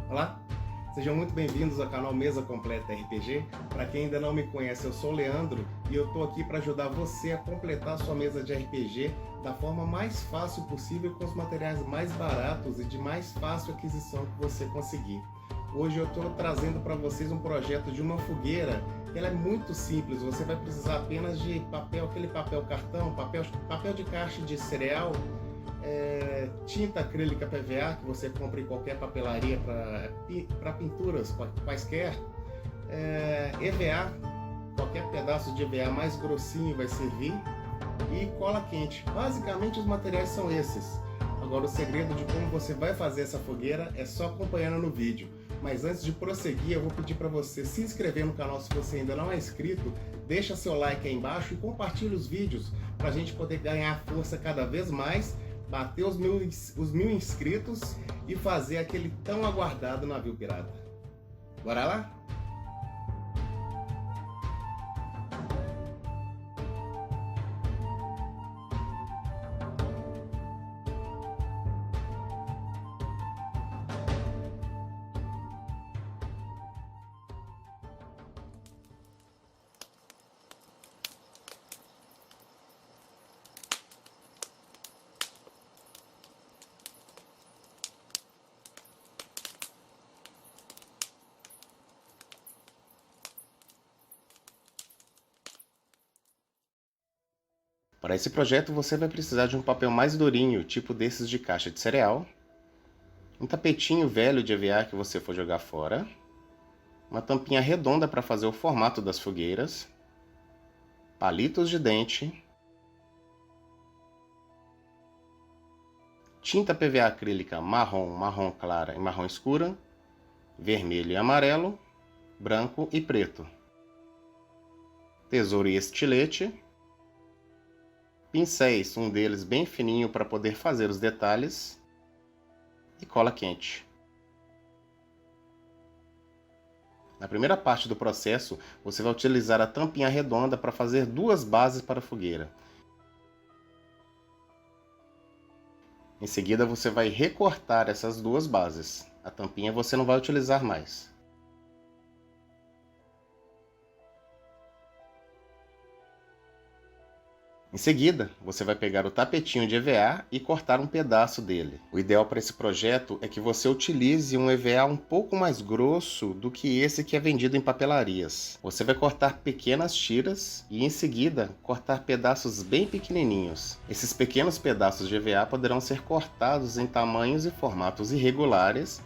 Olá, sejam muito bem-vindos ao canal Mesa Completa RPG. Para quem ainda não me conhece, eu sou o Leandro e eu estou aqui para ajudar você a completar a sua mesa de RPG da forma mais fácil possível, com os materiais mais baratos e de mais fácil aquisição que você conseguir. Hoje eu estou trazendo para vocês um projeto de uma fogueira. Ela é muito simples, você vai precisar apenas de papel, aquele papel cartão, papel de caixa de cereal, tinta acrílica PVA que você compra em qualquer papelaria para pinturas quaisquer, EVA, qualquer pedaço de EVA mais grossinho vai servir, e cola quente. Basicamente os materiais são esses. Agora, o segredo de como você vai fazer essa fogueira é só acompanhando no vídeo. Mas antes de prosseguir, eu vou pedir para você se inscrever no canal se você ainda não é inscrito, deixa seu like aí embaixo e compartilha os vídeos para a gente poder ganhar força cada vez mais, bater os mil inscritos e fazer aquele tão aguardado navio pirata. Bora lá? Para esse projeto você vai precisar de um papel mais durinho, tipo desses de caixa de cereal, um tapetinho velho de EVA que você for jogar fora, uma tampinha redonda para fazer o formato das fogueiras, palitos de dente, tinta PVA acrílica marrom, marrom clara e marrom escura, vermelho e amarelo, branco e preto, tesouro e estilete, pincéis, um deles bem fininho para poder fazer os detalhes, e cola quente. Na primeira parte do processo, você vai utilizar a tampinha redonda para fazer duas bases para a fogueira. Em seguida, você vai recortar essas duas bases. A tampinha você não vai utilizar mais. Em seguida, você vai pegar o tapetinho de EVA e cortar um pedaço dele. O ideal para esse projeto é que você utilize um EVA um pouco mais grosso do que esse que é vendido em papelarias. Você vai cortar pequenas tiras e, em seguida, cortar pedaços bem pequenininhos. Esses pequenos pedaços de EVA poderão ser cortados em tamanhos e formatos irregulares,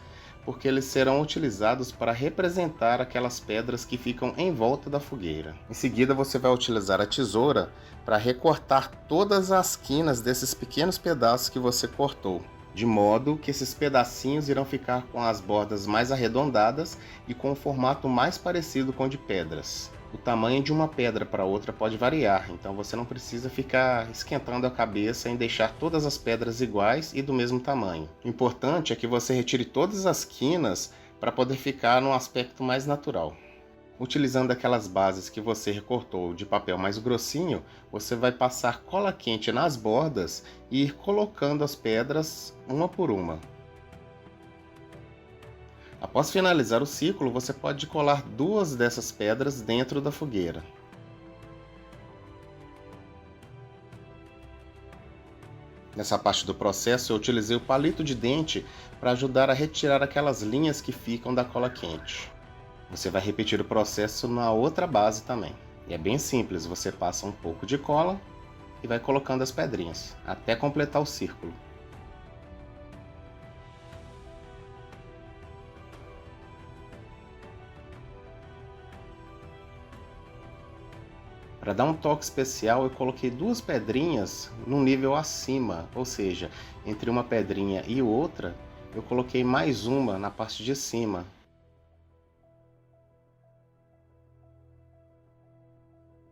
porque eles serão utilizados para representar aquelas pedras que ficam em volta da fogueira. Em seguida, você vai utilizar a tesoura para recortar todas as quinas desses pequenos pedaços que você cortou, de modo que esses pedacinhos irão ficar com as bordas mais arredondadas e com um formato mais parecido com o de pedras. O tamanho de uma pedra para outra pode variar, então você não precisa ficar esquentando a cabeça em deixar todas as pedras iguais e do mesmo tamanho. O importante é que você retire todas as quinas para poder ficar num aspecto mais natural. Utilizando aquelas bases que você recortou de papel mais grossinho, você vai passar cola quente nas bordas e ir colocando as pedras uma por uma. Após finalizar o ciclo, você pode colar duas dessas pedras dentro da fogueira. Nessa parte do processo, eu utilizei o palito de dente para ajudar a retirar aquelas linhas que ficam da cola quente. Você vai repetir o processo na outra base também. E é bem simples, você passa um pouco de cola e vai colocando as pedrinhas, até completar o círculo. Para dar um toque especial, eu coloquei duas pedrinhas num nível acima, ou seja, entre uma pedrinha e outra, eu coloquei mais uma na parte de cima.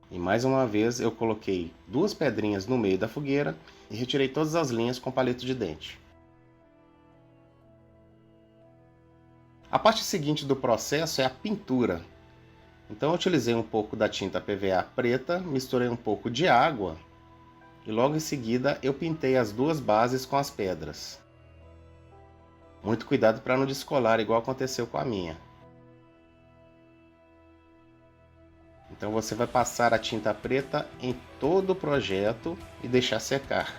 E mais uma vez eu coloquei duas pedrinhas no meio da fogueira e retirei todas as linhas com palito de dente. A parte seguinte do processo é a pintura. Então eu utilizei um pouco da tinta PVA preta, misturei um pouco de água e logo em seguida eu pintei as duas bases com as pedras. Muito cuidado para não descolar igual aconteceu com a minha. Então você vai passar a tinta preta em todo o projeto e deixar secar.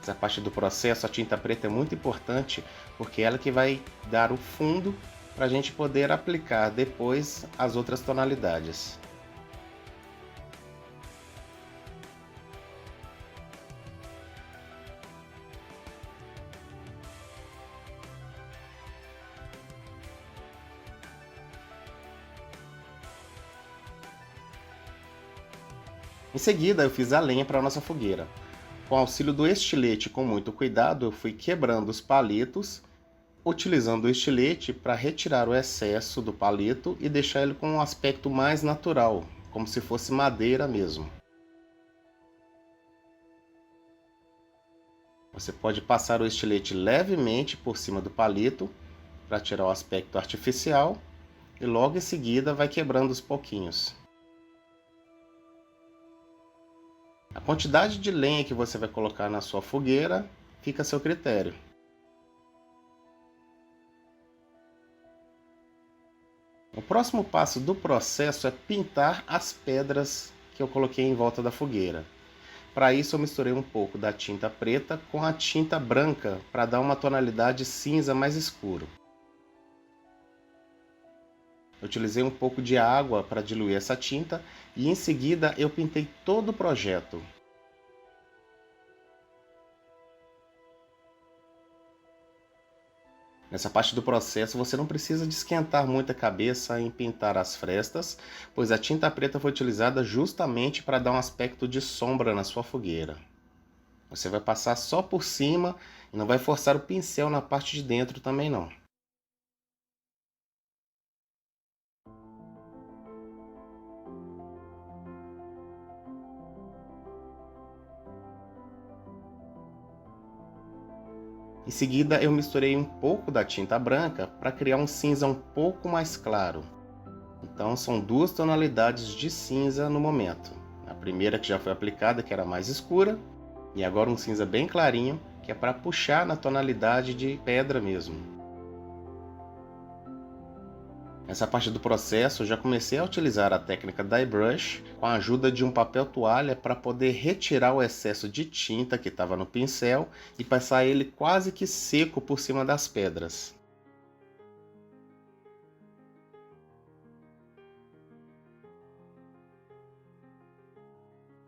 Essa parte do processo, a tinta preta é muito importante porque é ela que vai dar o fundo para a gente poder aplicar depois as outras tonalidades. Em seguida, eu fiz a lenha para a nossa fogueira. Com auxílio do estilete, com muito cuidado, eu fui quebrando os palitos, utilizando o estilete para retirar o excesso do palito e deixar ele com um aspecto mais natural, como se fosse madeira mesmo. Você pode passar o estilete levemente por cima do palito para tirar o aspecto artificial e logo em seguida vai quebrando os pouquinhos. A quantidade de lenha que você vai colocar na sua fogueira fica a seu critério. O próximo passo do processo é pintar as pedras que eu coloquei em volta da fogueira. Para isso eu misturei um pouco da tinta preta com a tinta branca para dar uma tonalidade cinza mais escuro. Eu utilizei um pouco de água para diluir essa tinta e em seguida eu pintei todo o projeto. Nessa parte do processo você não precisa de esquentar muito a cabeça em pintar as frestas, pois a tinta preta foi utilizada justamente para dar um aspecto de sombra na sua fogueira. Você vai passar só por cima e não vai forçar o pincel na parte de dentro também não. Em seguida eu misturei um pouco da tinta branca para criar um cinza um pouco mais claro. Então são duas tonalidades de cinza no momento. A primeira que já foi aplicada, que era mais escura, e agora um cinza bem clarinho, que é para puxar na tonalidade de pedra mesmo. Nessa parte do processo eu já comecei a utilizar a técnica dye brush com a ajuda de um papel toalha para poder retirar o excesso de tinta que estava no pincel e passar ele quase que seco por cima das pedras.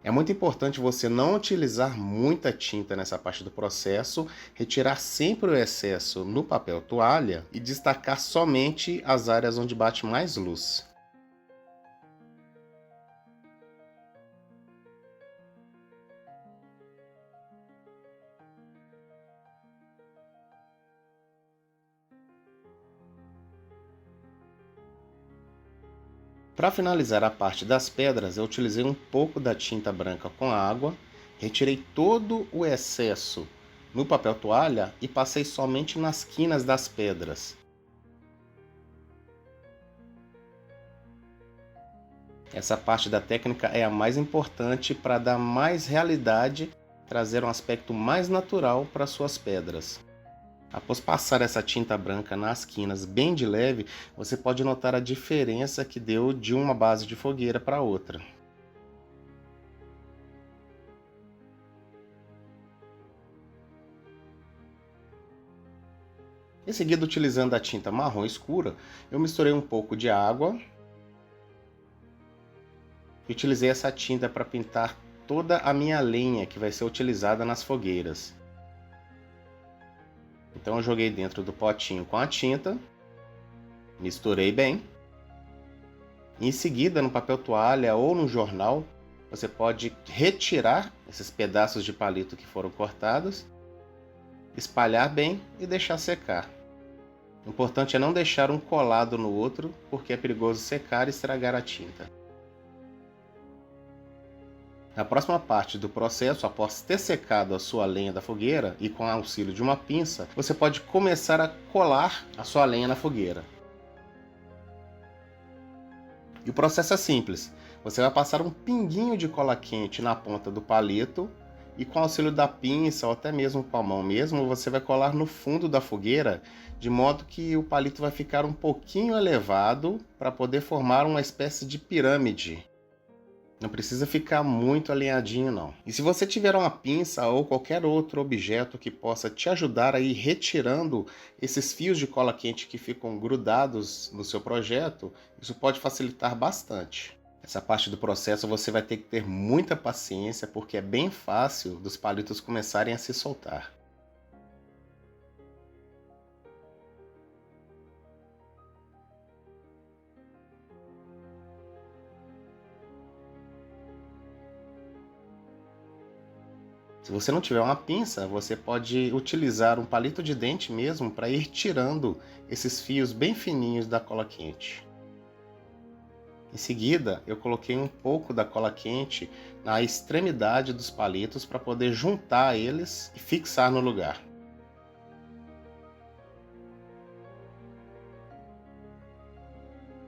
É muito importante você não utilizar muita tinta nessa parte do processo, retirar sempre o excesso no papel toalha e destacar somente as áreas onde bate mais luz. Para finalizar a parte das pedras, eu utilizei um pouco da tinta branca com água, retirei todo o excesso no papel toalha e passei somente nas quinas das pedras. Essa parte da técnica é a mais importante para dar mais realidade, trazer um aspecto mais natural para suas pedras. Após passar essa tinta branca nas quinas bem de leve, você pode notar a diferença que deu de uma base de fogueira para outra. Em seguida, utilizando a tinta marrom escura, eu misturei um pouco de água e utilizei essa tinta para pintar toda a minha lenha que vai ser utilizada nas fogueiras. Então eu joguei dentro do potinho com a tinta, misturei bem. Em seguida, no papel toalha ou no jornal, você pode retirar esses pedaços de palito que foram cortados, espalhar bem e deixar secar. O importante é não deixar um colado no outro, porque é perigoso secar e estragar a tinta. Na próxima parte do processo, após ter secado a sua lenha da fogueira e com o auxílio de uma pinça, você pode começar a colar a sua lenha na fogueira. E o processo é simples. Você vai passar um pinguinho de cola quente na ponta do palito e com o auxílio da pinça ou até mesmo com a mão mesmo, você vai colar no fundo da fogueira, de modo que o palito vai ficar um pouquinho elevado para poder formar uma espécie de pirâmide. Não precisa ficar muito alinhadinho não. E se você tiver uma pinça ou qualquer outro objeto que possa te ajudar a ir retirando esses fios de cola quente que ficam grudados no seu projeto, isso pode facilitar bastante. Essa parte do processo você vai ter que ter muita paciência, porque é bem fácil dos palitos começarem a se soltar. Se você não tiver uma pinça, você pode utilizar um palito de dente mesmo para ir tirando esses fios bem fininhos da cola quente. Em seguida, eu coloquei um pouco da cola quente na extremidade dos palitos para poder juntar eles e fixar no lugar.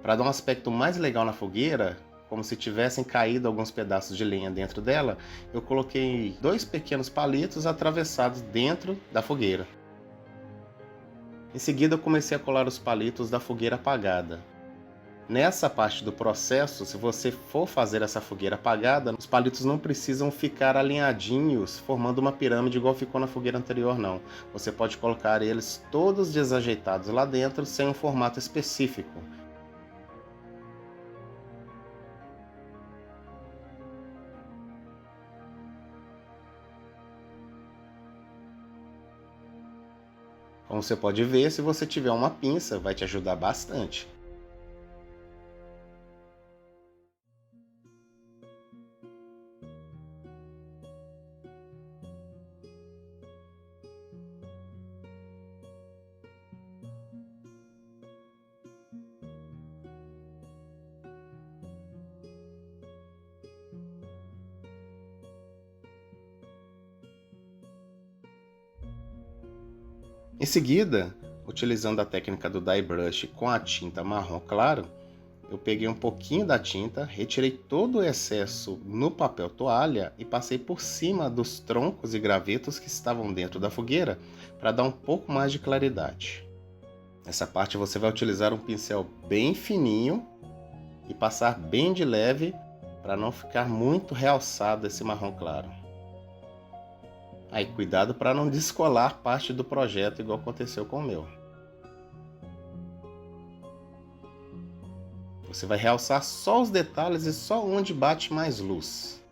Para dar um aspecto mais legal na fogueira, como se tivessem caído alguns pedaços de lenha dentro dela, eu coloquei 2 pequenos palitos atravessados dentro da fogueira. Em seguida, eu comecei a colar os palitos da fogueira apagada. Nessa parte do processo, se você for fazer essa fogueira apagada, os palitos não precisam ficar alinhadinhos, formando uma pirâmide igual ficou na fogueira anterior, não. Você pode colocar eles todos desajeitados lá dentro, sem um formato específico. Como você pode ver, se você tiver uma pinça, vai te ajudar bastante. Em seguida, utilizando a técnica do dye brush com a tinta marrom claro, eu peguei um pouquinho da tinta, retirei todo o excesso no papel toalha e passei por cima dos troncos e gravetos que estavam dentro da fogueira para dar um pouco mais de claridade. Nessa parte você vai utilizar um pincel bem fininho e passar bem de leve para não ficar muito realçado esse marrom claro. Aí, cuidado para não descolar parte do projeto igual aconteceu com o meu. Você vai realçar só os detalhes e só onde bate mais luz.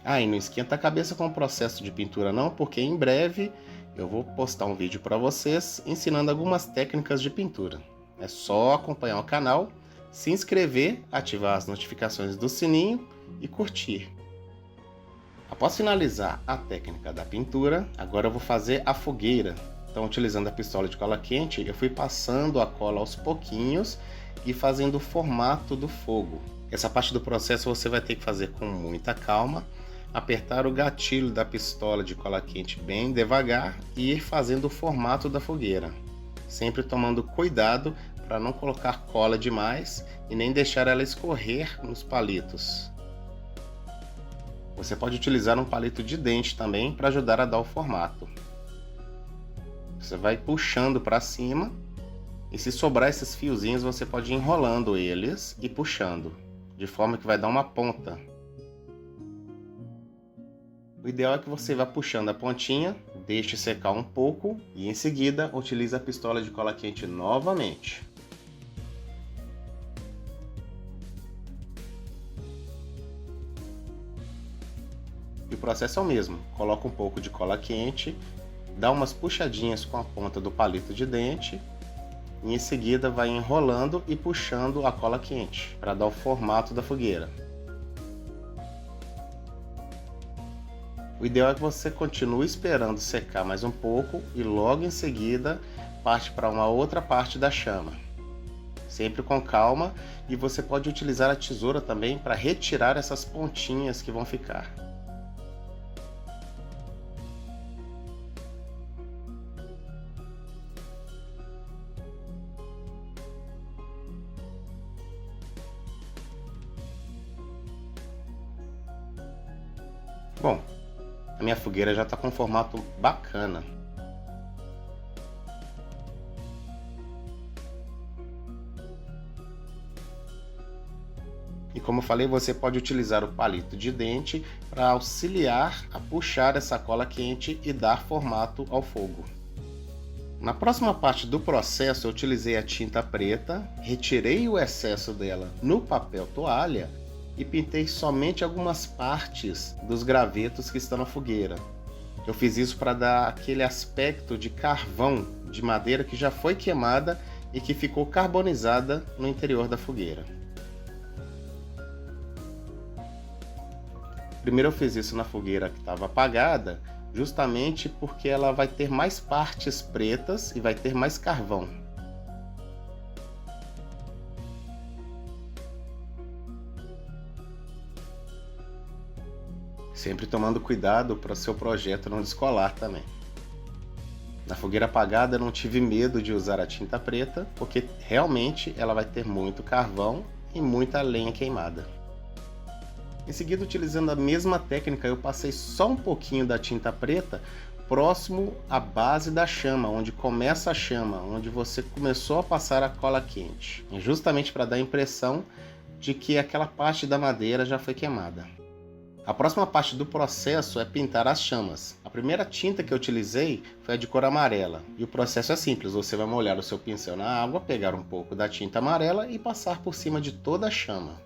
E não esquenta a cabeça com o processo de pintura não, porque em breve eu vou postar um vídeo para vocês ensinando algumas técnicas de pintura. É só acompanhar o canal, se inscrever, ativar as notificações do sininho e curtir. Após finalizar a técnica da pintura, agora eu vou fazer a fogueira. Então, utilizando a pistola de cola quente, eu fui passando a cola aos pouquinhos e fazendo o formato do fogo. Essa parte do processo você vai ter que fazer com muita calma, apertar o gatilho da pistola de cola quente bem devagar e ir fazendo o formato da fogueira, sempre tomando cuidado para não colocar cola demais e nem deixar ela escorrer nos palitos. Você pode utilizar um palito de dente também para ajudar a dar o formato. Você vai puxando para cima e se sobrar esses fiozinhos você pode ir enrolando eles e puxando, de forma que vai dar uma ponta. O ideal é que você vá puxando a pontinha, deixe secar um pouco e em seguida utilize a pistola de cola quente novamente. E o processo é o mesmo, coloca um pouco de cola quente, dá umas puxadinhas com a ponta do palito de dente e em seguida vai enrolando e puxando a cola quente para dar o formato da fogueira. O ideal é que você continue esperando secar mais um pouco e logo em seguida parte para uma outra parte da chama. sempre com calma, e você pode utilizar a tesoura também para retirar essas pontinhas que vão ficar. Bom, a minha fogueira já está com um formato bacana. E como eu falei, você pode utilizar o palito de dente para auxiliar a puxar essa cola quente e dar formato ao fogo. Na próxima parte do processo, eu utilizei a tinta preta, retirei o excesso dela no papel toalha e pintei somente algumas partes dos gravetos que estão na fogueira. Eu fiz isso para dar aquele aspecto de carvão de madeira que já foi queimada e que ficou carbonizada no interior da fogueira. Primeiro eu fiz isso na fogueira que estava apagada, justamente porque ela vai ter mais partes pretas e vai ter mais carvão. Sempre tomando cuidado para o seu projeto não descolar também. Na fogueira apagada eu não tive medo de usar a tinta preta, porque realmente ela vai ter muito carvão e muita lenha queimada. Em seguida, utilizando a mesma técnica, eu passei só um pouquinho da tinta preta próximo à base da chama, onde começa a chama, onde você começou a passar a cola quente, justamente para dar a impressão de que aquela parte da madeira já foi queimada. A próxima parte do processo é pintar as chamas. A primeira tinta que eu utilizei foi a de cor amarela, e o processo é simples, você vai molhar o seu pincel na água, pegar um pouco da tinta amarela e passar por cima de toda a chama.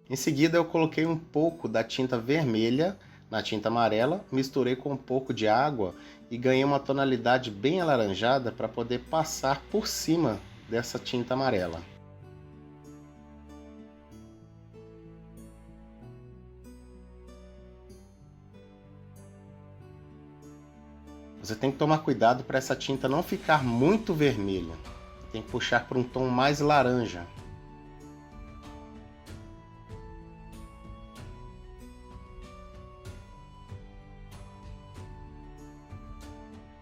Em seguida eu coloquei um pouco da tinta vermelha na tinta amarela, misturei com um pouco de água e ganhei uma tonalidade bem alaranjada para poder passar por cima dessa tinta amarela. Você tem que tomar cuidado para essa tinta não ficar muito vermelha, tem que puxar para um tom mais laranja.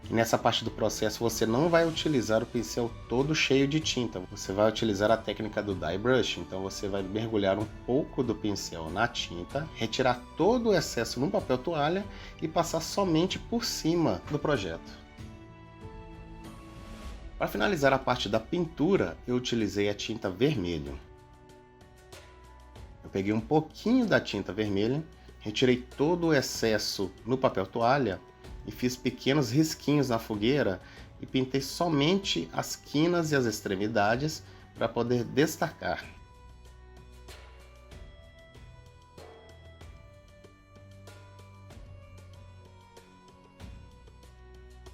E nessa parte do processo você não vai utilizar o pincel todo cheio de tinta, você vai utilizar a técnica do dye brush, então você vai mergulhar um pouco do pincel na tinta, retirar todo o excesso no papel toalha e passar somente por cima do projeto. Para finalizar a parte da pintura, eu utilizei a tinta vermelha. Eu peguei um pouquinho da tinta vermelha, retirei todo o excesso no papel toalha e fiz pequenos risquinhos na fogueira e pintei somente as quinas e as extremidades para poder destacar.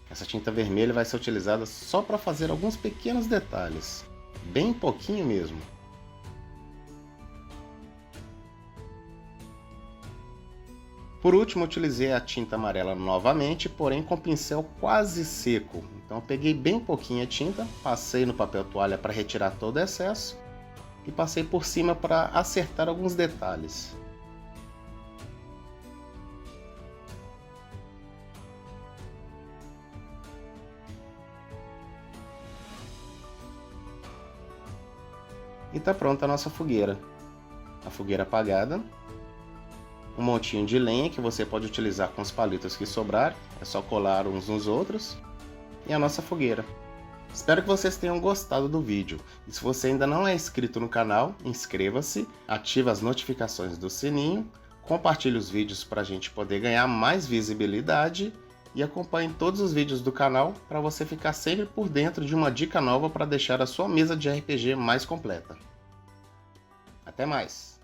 Essa tinta vermelha vai ser utilizada só para fazer alguns pequenos detalhes, bem pouquinho mesmo. Por último, utilizei a tinta amarela novamente, porém com o pincel quase seco. Então eu peguei bem pouquinha tinta, passei no papel toalha para retirar todo o excesso e passei por cima para acertar alguns detalhes. E está pronta a nossa fogueira. A fogueira apagada. Um montinho de lenha que você pode utilizar com os palitos que sobrarem, é só colar uns nos outros, e a nossa fogueira. Espero que vocês tenham gostado do vídeo, e se você ainda não é inscrito no canal, inscreva-se, ative as notificações do sininho, compartilhe os vídeos para a gente poder ganhar mais visibilidade e acompanhe todos os vídeos do canal para você ficar sempre por dentro de uma dica nova para deixar a sua mesa de RPG mais completa. Até mais!